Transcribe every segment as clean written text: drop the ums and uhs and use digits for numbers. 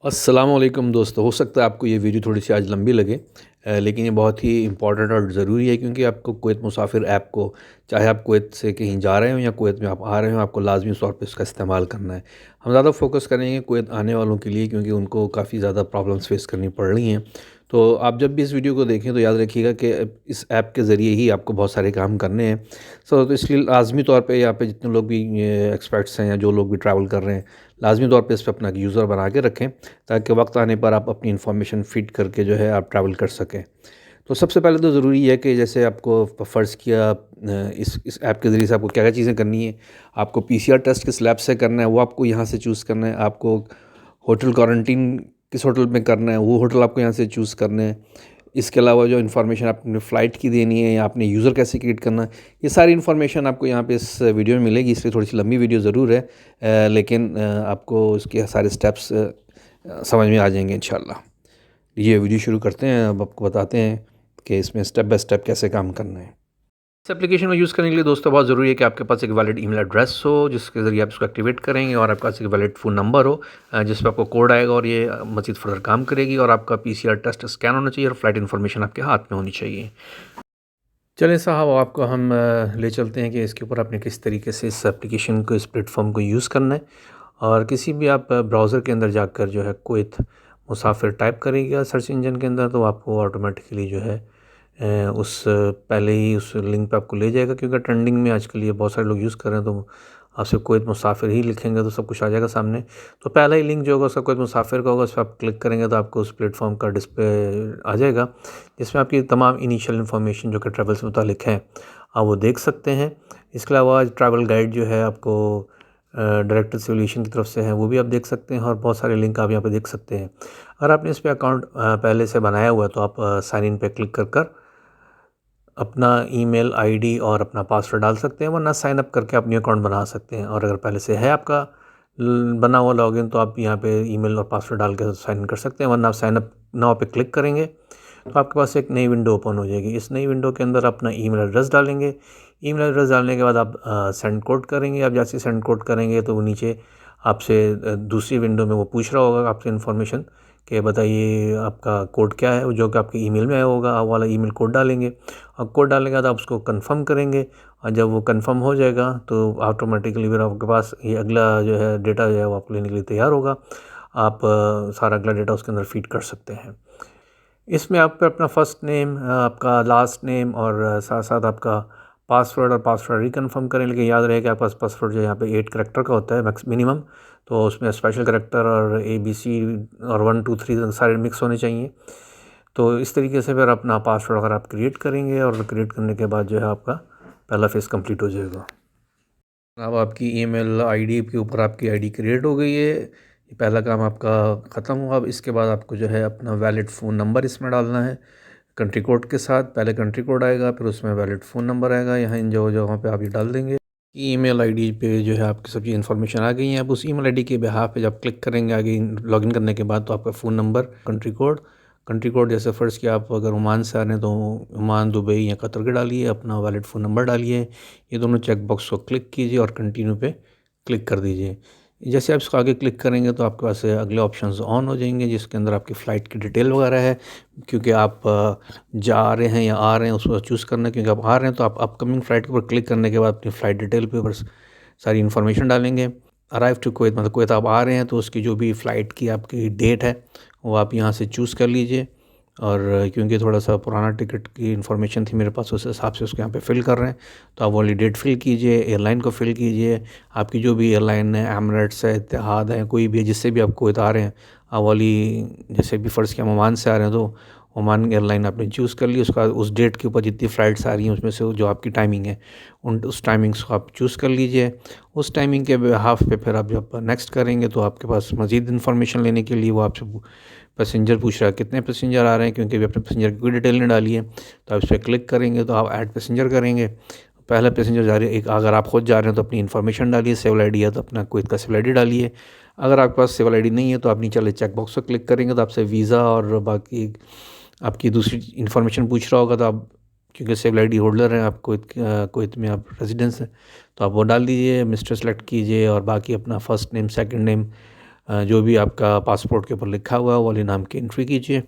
अस्सलाम वालेकुम दोस्तों। हो सकता है आपको ये वीडियो थोड़ी सी आज लंबी लगे, लेकिन ये बहुत ही इंपॉर्टेंट और ज़रूरी है क्योंकि आपको कुवैत मुसाफिर ऐप को, चाहे आप कुवैत से कहीं जा रहे हो या कुवैत में आप आ रहे हो, आपको लाजमी तौर पे इसका इस्तेमाल करना है। हम ज़्यादा फोकस करेंगे कुवैत आने वालों के लिए क्योंकि उनको काफ़ी ज़्यादा प्रॉब्लम्स फेस करनी पड़ रही हैं। तो आप जब भी इस वीडियो को देखें तो याद रखिएगा कि इस ऐप के ज़रिए ही आपको बहुत सारे काम करने हैं। तो इसलिए लाजमी तौर पे यहाँ पे जितने लोग भी एक्सपर्ट्स हैं या जो लोग भी ट्रैवल कर रहे हैं, लाजमी तौर पे इस पे अपना यूज़र बना के रखें ताकि वक्त आने पर आप अपनी इन्फॉर्मेशन फीड करके जो है आप ट्रैवल कर सकें। तो सबसे पहले तो ज़रूरी है कि जैसे आपको फ़र्ज़ किया इस ऐप के ज़रिए से आपको क्या-क्या चीज़ें करनी है। आपको पीसीआर टेस्ट किस लैब से करना है वो आपको यहाँ से चूज़ करना है। आपको होटल क्वारंटीन किस होटल में करना है वो होटल आपको यहाँ से चूज़ करना है। इसके अलावा जो इन्फॉर्मेशन आपने फ़्लाइट की देनी है या आपने यूज़र कैसे क्रिएट करना है, ये सारी इन्फॉर्मेशन आपको यहाँ पे इस वीडियो में मिलेगी। इसलिए थोड़ी सी लंबी वीडियो ज़रूर है, लेकिन आपको इसके सारे स्टेप्स समझ में आ जाएंगे इंशाल्लाह। ये वीडियो शुरू करते हैं। अब आपको बताते हैं कि इसमें स्टेप बाय स्टेप कैसे काम करना है। इस एप्लीकेशन को यूज़ करने के लिए दोस्तों बहुत ज़रूरी है कि आपके पास एक वैलिड ईमेल एड्रेस हो जिसके ज़रिए आप इसको एक्टिवेट करेंगे, और आपके पास एक वैलिड फ़ोन नंबर हो जिस पे आपको कोड आएगा और ये मज़ीद फर्दर काम करेगी, और आपका पीसीआर टेस्ट स्कैन होना चाहिए और फ़्लाइट इन्फॉर्मेशन आपके हाथ में होनी चाहिए। चलें साहब, आपको हम ले चलते हैं कि इसके ऊपर आपने किस तरीके से इस एप्लीकेशन को, इस प्लेटफॉर्म को यूज़ करना है। और किसी भी आप ब्राउज़र के अंदर जाकर जो है कुवैत मुसाफिर टाइप करेंगे सर्च इंजन के अंदर, तो आपको ऑटोमेटिकली जो है उस पहले ही उस लिंक पे आपको ले जाएगा, क्योंकि ट्रेंडिंग में आजकल ये बहुत सारे लोग यूज़ कर रहे हैं। तो आप सिर्फ कुवैत मुसाफिर ही लिखेंगे तो सब कुछ आ जाएगा सामने। तो पहला ही लिंक जो होगा उसका कुवैत मुसाफिर का होगा, उस पर आप क्लिक करेंगे तो आपको उस प्लेटफॉर्म का डिस्प्ले आ जाएगा जिसमें आपकी तमाम इनिशियल इन्फॉर्मेशन जो कि ट्रैवल से मुतालिक है आप वो देख सकते हैं। इसके अलावा ट्रैवल गाइड जो है आपको डायरेक्टरेट सिविल एविएशन की तरफ से है वो भी आप देख सकते हैं, और बहुत सारे लिंक आप यहाँ पे देख सकते हैं। अगर आपने इस पर अकाउंट पहले से बनाया हुआ है तो आप साइन इन पे क्लिक कर अपना ईमेल आईडी और अपना पासवर्ड डाल सकते हैं, वरना साइन अप करके अपनी अकाउंट बना सकते हैं। और अगर पहले से है आपका बना हुआ लॉगिन तो आप यहाँ पे ईमेल और पासवर्ड डाल के साइन इन कर सकते हैं, वरना आप साइन अप नाउ पे क्लिक करेंगे तो आपके पास एक नई विंडो ओपन हो जाएगी। इस नई विंडो के अंदर अपना ईमेल एड्रेस डालेंगे। ईमेल एड्रेस डालने के बाद आप सेंड कोड करेंगे। आप जैसे सेंड कोड करेंगे तो वो नीचे आपसे दूसरी विंडो में वो पूछ रहा होगा आपसे इन्फॉर्मेशन कि बताइए आपका कोड क्या है, जो कि आपके ईमेल में आया होगा। आप वाला ईमेल कोड डालेंगे और कोड डालने के बाद आप उसको कंफर्म करेंगे, और जब वो कंफर्म हो जाएगा तो ऑटोमेटिकली फिर आपके पास ये अगला जो है डेटा जो है वो आपको लेने के लिए तैयार होगा। आप सारा अगला डेटा उसके अंदर फीड कर सकते हैं। इसमें आप पे अपना फ़र्स्ट नेम, आपका लास्ट नेम और साथ साथ आपका पासवर्ड और पासवर्ड रिकन्फर्म करें। लेकिन याद रहे कि आपके पास पासवर्ड जो है यहाँ पे 8 करैक्टर का होता है मैक्स मिनिमम, तो उसमें स्पेशल करैक्टर और ABC और 1 2 3 सारे मिक्स होने चाहिए। तो इस तरीके से फिर अपना पासवर्ड अगर आप क्रिएट करेंगे, और क्रिएट करने के बाद जो है आपका पहला फेज़ कंप्लीट हो जाएगा। अब आपकी ईमेल आईडी के ऊपर आपकी आईडी क्रिएट हो गई है, ये पहला काम आपका ख़त्म हुआ। अब इसके बाद आपको जो है अपना वैलिड फ़ोन नंबर इसमें डालना है कंट्री कोड के साथ। पहले कंट्री कोड आएगा, फिर उसमें वैलिड फ़ोन नंबर आएगा। यहाँ इन जगहों पे आप ये डाल देंगे। ईमेल आईडी पे जो है आपकी सब चीज़ इन्फॉर्मेशन आ गई है। अब उस ईमेल आईडी के बिहाफ पे जब क्लिक करेंगे आगे लॉगिन करने के बाद, तो आपका फ़ोन नंबर, कंट्री कोड जैसे फ़र्ज़ किया आप अगर ओमान से आ रहे हैं तो ओमान, दुबई या कतर के डालिए, अपना वैलिड फ़ोन नंबर डालिए। ये दोनों चेक बॉक्स को क्लिक कीजिए और कंटिन्यू पे क्लिक कर दीजिए। जैसे आप इसको आगे क्लिक करेंगे तो आपके पास अगले ऑप्शंस ऑन हो जाएंगे जिसके अंदर आपकी फ़्लाइट की डिटेल वगैरह है, क्योंकि आप जा रहे हैं या आ रहे हैं उसको चूज़ करना है। क्योंकि आप आ रहे हैं तो आप अपकमिंग फ़्लाइट के ऊपर क्लिक करने के बाद अपनी फ़्लाइट डिटेल पे बस सारी इन्फॉर्मेशन डालेंगे। अराइव टू कुवैत, मतलब कुवैत आप आ रहे हैं तो उसकी जो भी फ़्लाइट की आपकी डेट है वो आप यहाँ से चूज़ कर लीजिए। और क्योंकि थोड़ा सा पुराना टिकट की इन्फॉर्मेशन थी मेरे पास, उस हिसाब से उसको यहाँ पे फ़िल कर रहे हैं, तो आप वाली डेट फ़िल कीजिए, एयरलाइन को फ़िल कीजिए। आपकी जो भी एयरलाइन है, एमिरेट्स है, इत्तेहाद है, कोई भी है, जिससे भी आप कुवैत आ रहे हैं, आप वाली जैसे भी फ़र्ज़ किया हम ओमान से आ रहे हैं तो ओमान एयरलाइन आपने चूज़ कर ली। उसका उस डेट के ऊपर जितनी फ़्लाइट्स आ रही हैं उसमें से जो आपकी टाइमिंग है उस टाइमिंग्स को आप चूज़ कर लीजिए। उस टाइमिंग के बिहाफ़ पे फिर आप जब नेक्स्ट करेंगे तो आपके पास मज़ीद इन्फॉर्मेशन लेने के लिए वो आपसे पैसेंजर पूछ रहा है कितने पैसेंजर आ रहे हैं, क्योंकि अभी अपने पैसेंजर की कोई डिटेल नहीं डाली है। तो आप इस पर क्लिक करेंगे तो आप ऐड पैसेंजर करेंगे। पहला पैसेंजर जा रहे हैं, एक अगर आप खुद जा रहे हैं तो अपनी इन्फॉर्मेशन डालिए। सिविल आईडी है तो अपना कुवैत का सिविल आईडी डालिए। अगर आपके पास सिविल आईडी नहीं है तो आप नीचे वाले चेक बॉक्स पर क्लिक करेंगे तो आपसे वीज़ा और बाकी आपकी दूसरी इन्फॉर्मेशन पूछ रहा होगा, तो आप क्योंकि सिविल आईडी होल्डर हैं, आप कुवैत में आप रेजिडेंस हैं, तो आप वो डाल दीजिए। मिस्टर सेलेक्ट कीजिए और बाकी अपना फ़र्स्ट नेम, सेकंड नेम, जो भी आपका पासपोर्ट के ऊपर लिखा हुआ है वो वाले नाम की एंट्री कीजिए।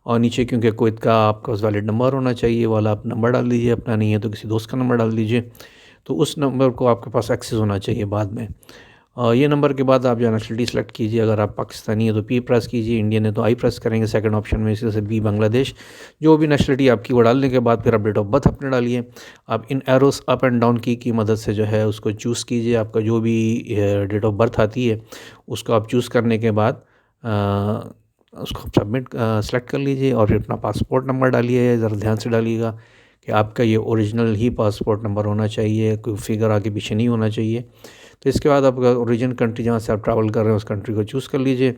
और नीचे क्योंकि कुवैत का आपका पास वैलिड नंबर होना चाहिए, वाला आप नंबर डाल दीजिए, अपना नहीं है तो किसी दोस्त का नंबर डाल दीजिए। तो उस नंबर को आपके पास एक्सेस होना चाहिए बाद में। ये नंबर के बाद आप जो नेशनलिटी सेलेक्ट कीजिए, अगर आप पाकिस्तानी है तो पी प्रेस कीजिए, इंडियन है तो आई प्रेस करेंगे सेकंड ऑप्शन में, इसी तरह से बी बांग्लादेश। जो भी नेशनलिटी आपकी वो डालने के बाद फिर आप डेट ऑफ बर्थ अपने डालिए। आप इन एरोस अप एंड डाउन की मदद से जो है उसको चूज़ कीजिए। आपका जो भी डेट ऑफ बर्थ आती है उसको आप चूज़ करने के बाद उसको सबमिट सेलेक्ट कर लीजिए और फिर अपना पासपोर्ट नंबर डालिए। ज़रा ध्यान से डालिएगा कि आपका ये ओरिजिनल ही पासपोर्ट नंबर होना चाहिए, कोई फिगर आगे पीछे नहीं होना चाहिए। तो इसके बाद आपका ओरिजिन कंट्री जहाँ से आप ट्रैवल कर रहे हैं उस कंट्री को चूज़ कर लीजिए।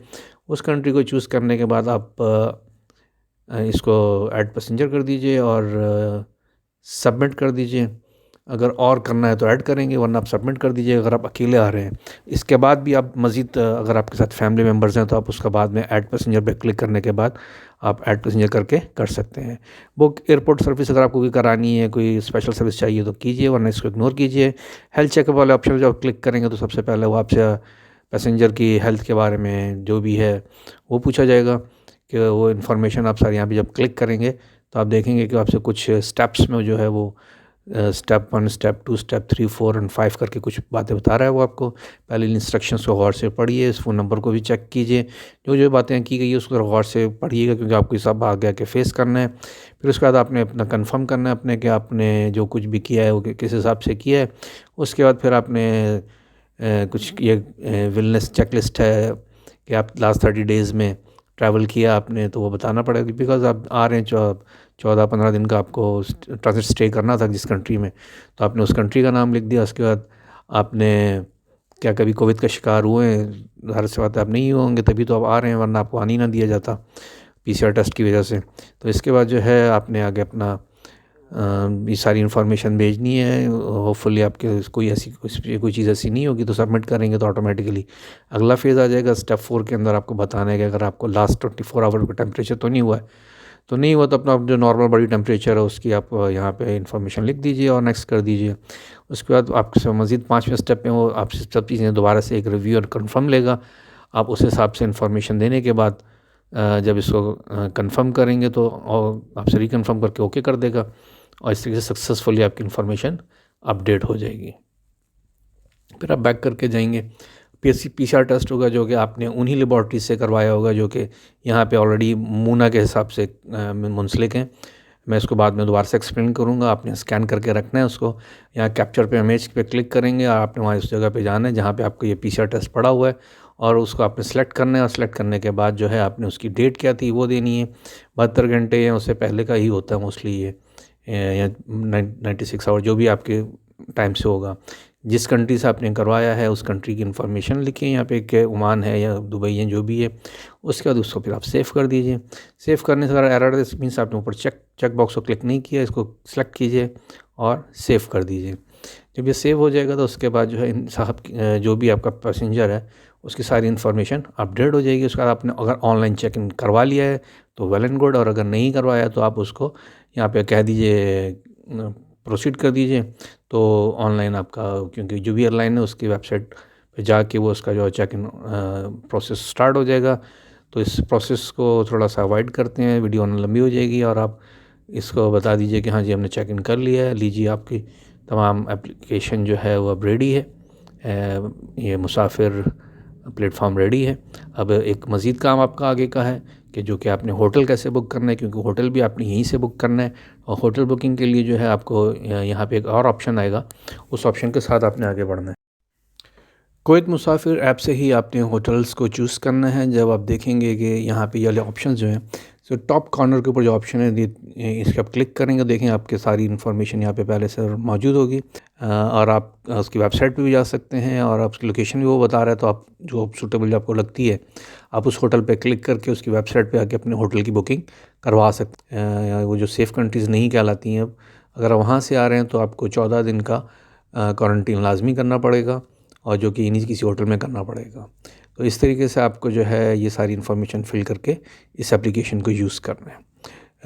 उस कंट्री को चूज़ करने के बाद आप इसको ऐड पैसेंजर कर दीजिए और सबमिट कर दीजिए। अगर और करना है तो ऐड करेंगे, वरना आप सबमिट कर दीजिए अगर आप अकेले आ रहे हैं। इसके बाद भी आप मज़ीद अगर आपके साथ फैमिली मेम्बर्स हैं तो आप उसका बाद में ऐड पैसेंजर पे क्लिक करने के बाद आप ऐड पैसेंजर करके कर सकते हैं। बुक एयरपोर्ट सर्विस अगर आपको कोई करानी है, कोई स्पेशल सर्विस चाहिए तो कीजिए, वरना इसको इग्नोर कीजिए। हेल्थ चेकअप वाले ऑप्शन जब आप क्लिक करेंगे तो सबसे पहले वो आपसे पैसेंजर की हेल्थ के बारे में जो भी है वो पूछा जाएगा, कि वो इन्फॉर्मेशन आप सारी यहाँ पे जब क्लिक करेंगे तो आप देखेंगे कि आपसे कुछ स्टेप्स में जो है वो स्टेप 1, स्टेप 2, स्टेप 3, 4 और 5 करके कुछ बातें बता रहा है वो आपको। पहले इंस्ट्रक्शंस को गौर से पढ़िए, इस फ़ोन नंबर को भी चेक कीजिए, जो जो बातें की गई है उसको गौर से पढ़िएगा, क्योंकि आपको सब आगे आके फेस करना है। फिर उसके बाद आपने अपना कंफर्म करना है अपने कि आपने जो कुछ भी किया है वो किस हिसाब से किया है। उसके बाद फिर आपने कुछ ये वेलनेस चेकलिस्ट है कि आप लास्ट 30 डेज़ में ट्रैवल किया आपने, तो वो बताना पड़ेगा, बिकॉज़ आप आ रहे हैं 14-15 दिन का आपको ट्रांजिट स्टे करना था जिस कंट्री में, तो आपने उस कंट्री का नाम लिख दिया। उसके बाद आपने क्या कभी कोविड का शिकार हुए हैं, ज़ाहिर सी बात है आप नहीं होंगे तभी तो आप आ रहे हैं, वरना आपको आने ही ना दिया जाता पीसीआर टेस्ट की वजह से। तो इसके बाद जो है आपने आगे अपना ये सारी इन्फॉर्मेशन भेजनी है। होपफुली आपके कोई चीज़ ऐसी नहीं होगी, तो सबमिट करेंगे तो ऑटोमेटिकली अगला फेज़ आ जाएगा। स्टेप 4 के अंदर आपको बताना है कि अगर आपको लास्ट 24 आवर का टेम्परेचर तो नहीं हुआ है, तो नहीं हुआ तो अपना जो नॉर्मल बॉडी टेम्परेचर है उसकी आप यहाँ पे इन्फॉर्मेशन लिख दीजिए और नेक्स्ट कर दीजिए। उसके बाद आपसे मज़ीद 5वें स्टेप में वो आपसे सब चीज़ें दोबारा से एक रिव्यू और कंफर्म लेगा। आप उस हिसाब से इन्फॉर्मेशन देने के बाद जब इसको कंफर्म करेंगे तो और आपसे रिकन्फर्म करके ओके कर देगा, और इस तरीके से सक्सेसफुली आपकी इन्फॉर्मेशन अपडेट हो जाएगी। फिर आप बैक करके जाएंगे, पीसीआर टेस्ट होगा जो कि आपने उन्हीं लेबॉर्ट्रीज से करवाया होगा जो कि यहाँ पे ऑलरेडी मूना के हिसाब से मुंसलिक हैं। मैं इसको बाद में दोबारा से एक्सप्लेन करूँगा। आपने स्कैन करके रखना है उसको, यहाँ कैप्चर पे इमेज पे क्लिक करेंगे और आपने वहाँ उस जगह पे जाना है जहाँ पे आपको ये पीसीआर टेस्ट पड़ा हुआ है, और उसको आपने सेलेक्ट करना है। और सेलेक्ट करने के बाद जो है आपने उसकी डेट क्या थी वो देनी है। 72 घंटे या उससे पहले का ही होता है मोस्टली ये, या 96 आवर जो भी आपके टाइम से होगा। जिस कंट्री से आपने करवाया है उस कंट्री की इन्फॉर्मेशन लिखिए यहाँ पे, कि ओमान है या दुबई है जो भी है। उसके बाद उसको फिर आप सेव कर दीजिए। सेव करने से अगर एरर मीन्स आपने ऊपर चेक बॉक्स को क्लिक नहीं किया, इसको सेलेक्ट कीजिए और सेव कर दीजिए। जब ये सेव हो जाएगा तो उसके बाद जो है साहब जो भी आपका पैसेंजर है उसकी सारी इन्फॉर्मेशन अपडेट हो जाएगी। उसके बाद आपने अगर ऑनलाइन चेक इन करवा लिया है तो वेल एंड गुड, और अगर नहीं करवाया तो आप उसको यहाँ पे कह दीजिए प्रोसीड कर दीजिए। तो ऑनलाइन आपका, क्योंकि जो भी एयरलाइन है उसकी वेबसाइट पे जाके वो उसका जो चेक इन प्रोसेस स्टार्ट हो जाएगा। तो इस प्रोसेस को थोड़ा सा अवॉइड करते हैं, वीडियो लंबी हो जाएगी, और आप इसको बता दीजिए कि हाँ जी हमने चेक इन कर लिया है, लीजिए आपकी तमाम एप्लीकेशन जो है वो अब रेडी है, ये मुसाफिर प्लेटफॉर्म रेडी है। अब एक मज़ीद काम आपका आगे का है कि जो कि आपने होटल कैसे बुक करना है, क्योंकि होटल भी आपने यहीं से बुक करना है। और होटल बुकिंग के लिए जो है आपको यहाँ पे एक और ऑप्शन आएगा, उस ऑप्शन के साथ आपने आगे बढ़ना है। कुवैत मुसाफिर ऐप से ही आपने होटल्स को चूज़ करना है। जब आप देखेंगे कि यहाँ पे ये वाले ऑप्शन जो हैं, तो टॉप कॉर्नर के ऊपर जो ऑप्शन है इस पर आप क्लिक करेंगे, देखें आपके सारी इन्फॉर्मेशन यहाँ पे पहले से मौजूद होगी, और आप उसकी वेबसाइट पे भी जा सकते हैं, और आपकी लोकेशन भी वो बता रहा है। तो आप जो सूटेबल आपको लगती है आप उस होटल पे क्लिक करके उसकी वेबसाइट पे आके अपने होटल की बुकिंग करवा सकते हैं। वो जो सेफ़ कंट्रीज़ नहीं कहलाती हैं, अब अगर वहाँ से आ रहे हैं तो आपको 14 दिन का क्वारंटीन लाजमी करना पड़ेगा, और जो कि इन्हीं किसी होटल में करना पड़ेगा। तो इस तरीके से आपको जो है ये सारी इन्फॉर्मेशन फिल करके इस एप्लीकेशन को यूज़ करना है।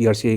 PRC